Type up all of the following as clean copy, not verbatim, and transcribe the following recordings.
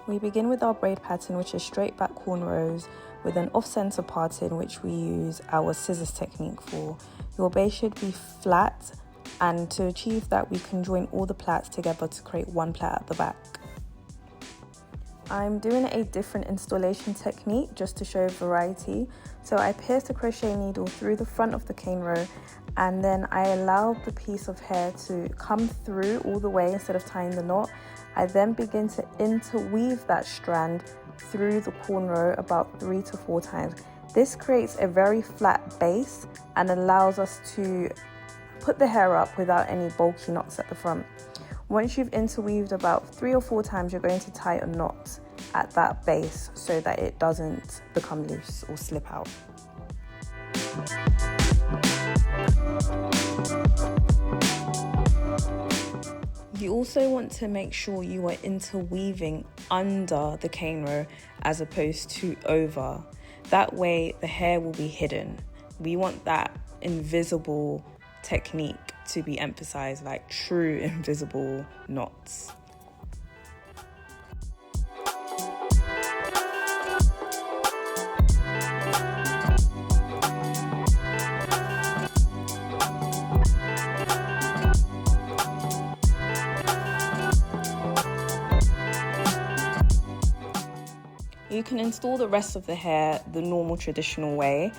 We begin with our braid pattern, which is straight back cornrows with an off-center parting, which we use our scissors technique for. Your base should be flat, and to achieve that we can join all the plaits together to create one plait at the back. I'm doing a different installation technique just to show variety. So I pierce the crochet needle through the front of the cane row, and then I allow the piece of hair to come through all the way instead of tying the knot. I then begin to interweave that strand through the cornrow about 3 to 4 times. This creates a very flat base and allows us to put the hair up without any bulky knots at the front. Once you've interweaved about 3 or 4 times, you're going to tie a knot at that base so that it doesn't become loose or slip out. You also want to make sure you are interweaving under the cane row as opposed to over. That way the hair will be hidden. We want that invisible technique to be emphasized, like true invisible knots. You can install the rest of the hair the normal traditional way.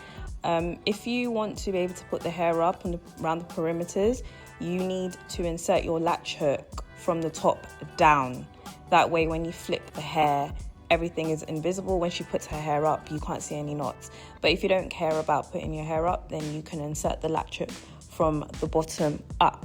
If you want to be able to put the hair up and around the perimeters, you need to insert your latch hook from the top down. That way when you flip the hair, everything is invisible. When she puts her hair up, you can't see any knots. But if you don't care about putting your hair up, then you can insert the latch hook from the bottom up.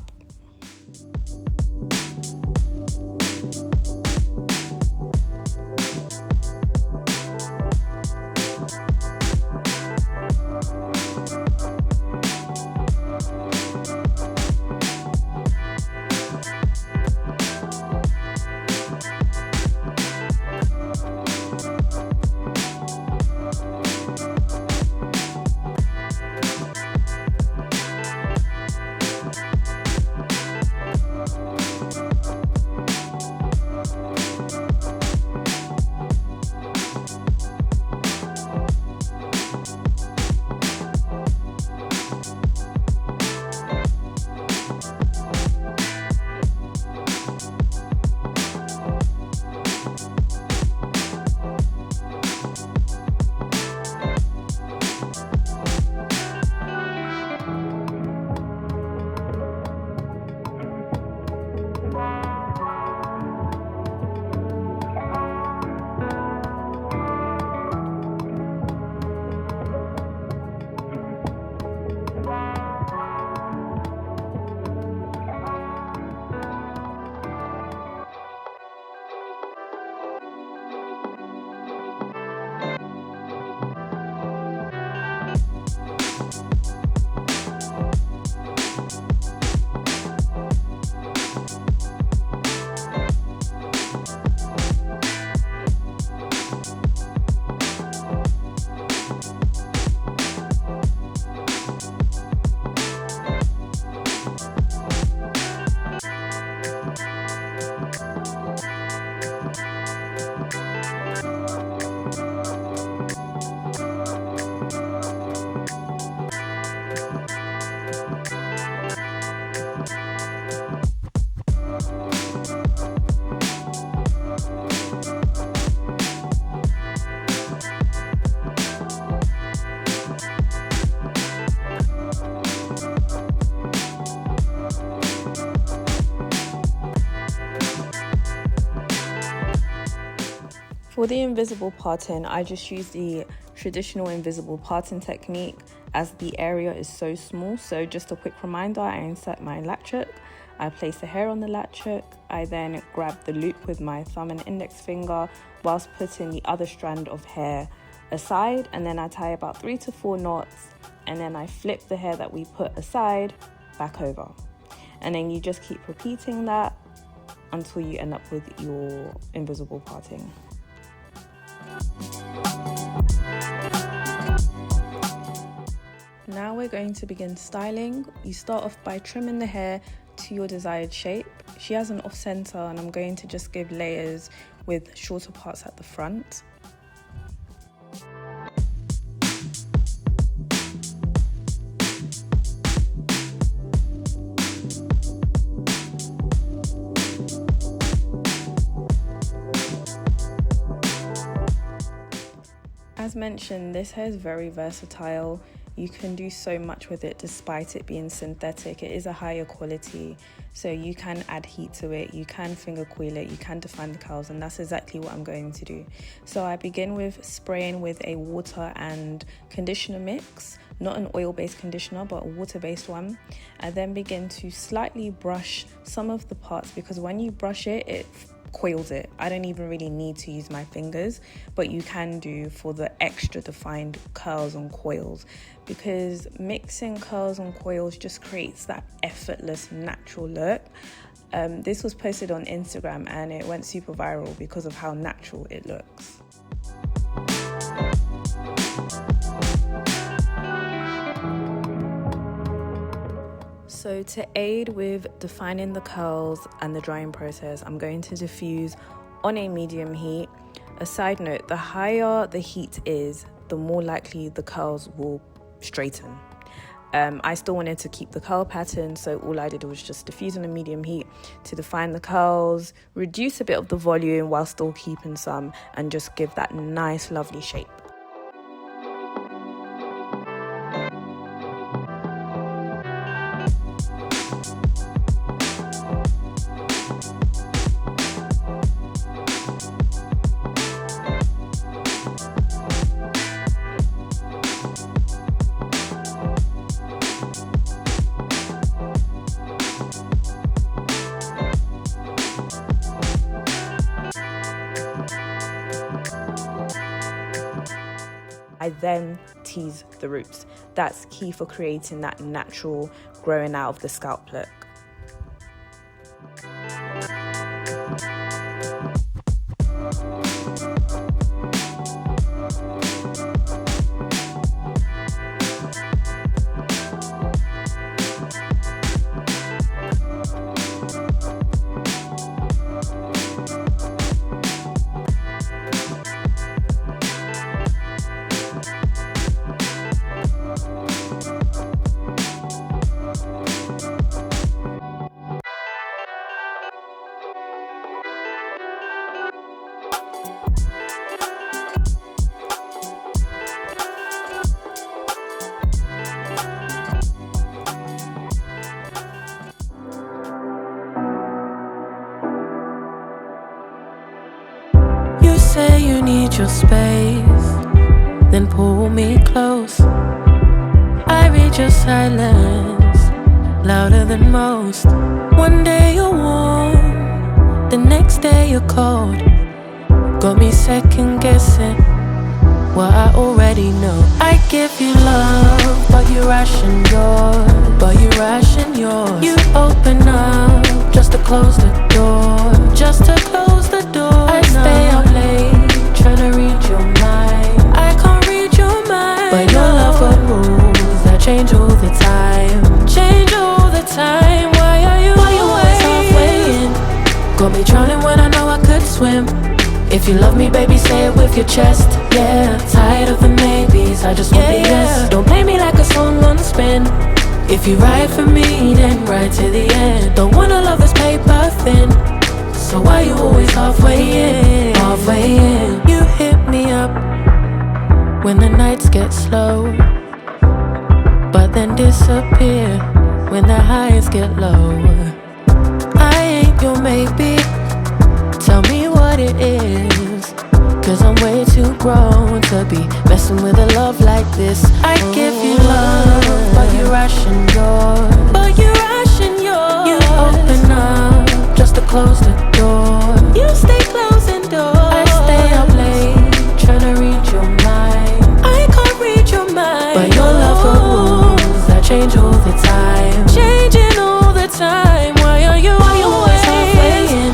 For the invisible parting, I just use the traditional invisible parting technique as the area is so small. So just a quick reminder, I insert my latch hook, I place the hair on the latch hook, I then grab the loop with my thumb and index finger whilst putting the other strand of hair aside, and then I tie about 3 to 4 knots, and then I flip the hair that we put aside back over. And then you just keep repeating that until you end up with your invisible parting. Now we're going to begin styling. You start off by trimming the hair to your desired shape. She has an off center, and I'm going to just give layers with shorter parts at the front. As mentioned, this hair is very versatile. You can do so much with it despite it being synthetic. It is a higher quality, so you can add heat to it, you can finger coil it, you can define the curls, and that's exactly what I'm going to do. So I begin with spraying with a water and conditioner mix, not an oil-based conditioner but a water-based one. I then begin to slightly brush some of the parts, because when you brush it, it coils it. I don't even really need to use my fingers, but you can do for the extra defined curls and coils, because mixing curls and coils just creates that effortless, natural look. This was posted on Instagram and it went super viral because of how natural it looks. So to aid with defining the curls and the drying process, I'm going to diffuse on a medium heat. A side note, the higher the heat is, the more likely the curls will straighten. I still wanted to keep the curl pattern, so all I did was just diffuse on a medium heat to define the curls, reduce a bit of the volume while still keeping some, and just give that nice, lovely shape. I then tease the roots. That's key for creating that natural growing out of the scalp look. Say you need your space, then pull me close. I read your silence, louder than most. One day you're warm, the next day you're cold. Got me second guessing what I already know. I give you love, but you ration yours. You open up just to close the door. I stay up late, tryna read your mind. I can't read your mind, but your love got rules that change all the time. Why are you always halfway in? Got me drowning when I know I could swim. If you love me, baby, say it with your chest. Yeah, tired of the maybes, I just want the yes. Don't play me like a song on spin. If you ride for me, then ride to the end. Don't wanna love this paper thin, so why you always halfway in? You hit me up when the nights get slow, but then disappear when the highs get low. I ain't your maybe, tell me what it is, 'cause I'm way too grown to be messing with a love like this. I give you love, but you ration yours. You open up just to close the door. You stay closing doors. I stay up late, tryna read your mind. I can't read your mind, but your love got rules that change all the time. Why are you always halfway in?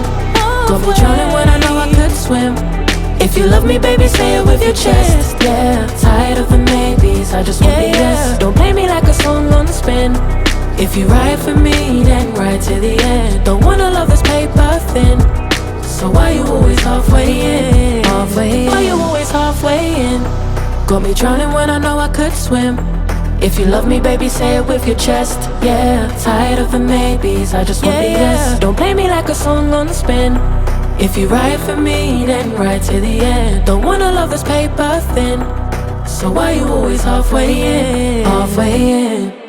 Got me drowning when I know I could swim. If you love me, baby, say it with your chest. Yeah, tired of the maybes, I just want the yes. Don't play me like a song on spin. If you ride for me, then ride to the end. Don't wanna love this paper thin, so why you always halfway in? Why you always halfway in? Got me drowning when I know I could swim. If you love me, baby, say it with your chest. Yeah, tired of the maybes, I just want the yes. Don't play me like a song on spin. If you ride for me, then ride to the end. Don't wanna love this paper thin, so why you always halfway in? Halfway in.